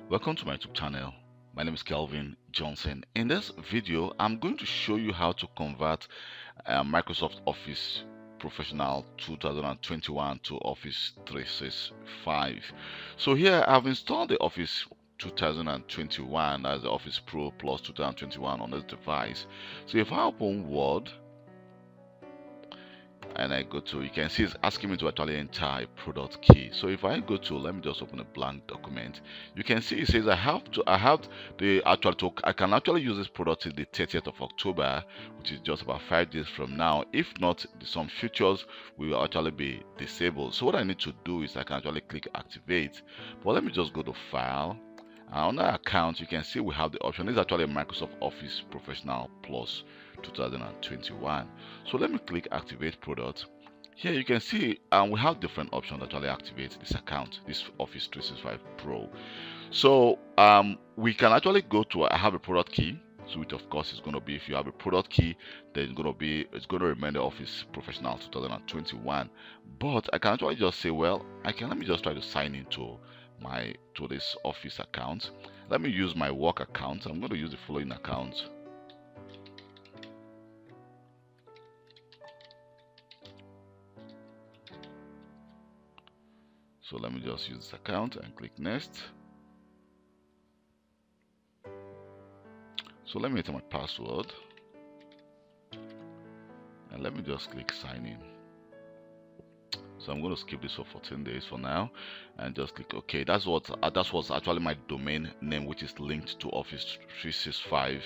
Welcome to my YouTube channel. My name is Kelvin Johnson. In this video, I'm going to show you how to convert Microsoft Office Professional 2021 to Office 365. So here I've installed the Office 2021 as the Office Pro Plus 2021 on this device. So if I open Word, and I go to, you can see it's asking me to actually enter a product key. So if I go to, let me just open a blank document. You can see it says I have the actual talk. I can actually use this product till the 30th of October, which is just about 5 days from now. If not, some features will actually be disabled. So what I need to do is I can actually click activate. But let me just go to file. On our account, you can see we have the option. This is actually a Microsoft Office Professional Plus 2021. So let me click activate product. Here you can see we have different options to actually activate this account, this Office 365 Pro. So we can actually go to, I have a product key. So it of course is going to be, if you have a product key, then it's going to remain the Office Professional 2021. But I can actually just say, well, let me just try to sign into this Office account. Let me use my work account. I'm going to use the following account. So let me just use this account and click next. So let me enter my password and let me just click sign in. So I'm going to skip this for 14 days for now and just click OK. That's what's actually my domain name, which is linked to Office 365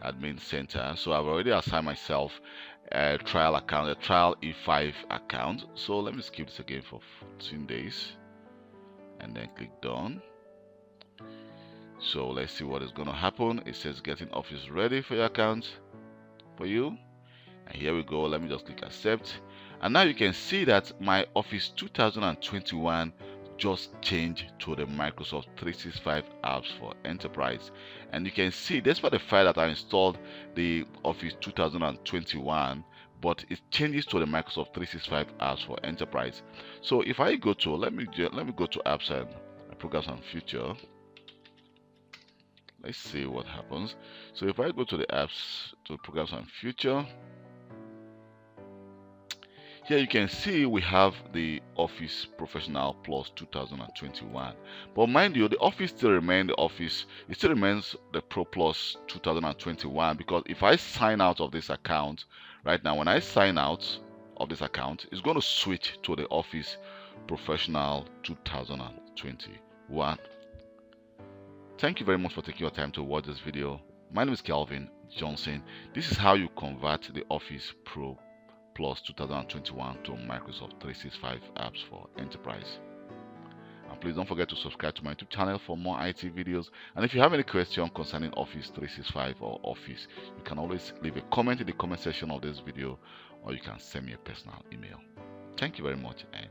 Admin Center. So I've already assigned myself a trial account, a trial E5 account. So let me skip this again for 14 days and then click done. So let's see what is going to happen. It says getting Office ready for your account for you. And here we go. Let me just click accept. And now you can see that my Office 2021 just changed to the Microsoft 365 apps for enterprise. And you can see, despite the fact that I installed the Office 2021, but it changes to the Microsoft 365 apps for enterprise. So if I go to, let me go to apps and programs and future. Let's see what happens. So if I go to the apps, to programs and future, here you can see we have the Office Professional Plus 2021. But mind you, the Office still remains the Office. It still remains the Pro Plus 2021, because if I sign out of this account right now, when I sign out of this account, it's going to switch to the Office Professional 2021. Thank you very much for taking your time to watch this video. My name is Kelvin Johnson. This is how you convert the Office Pro Plus 2021 to Microsoft 365 apps for enterprise. And please don't forget to subscribe to my YouTube channel for more IT videos. And if you have any question concerning Office 365 or Office, you can always leave a comment in the comment section of this video, or you can send me a personal email. Thank you very much and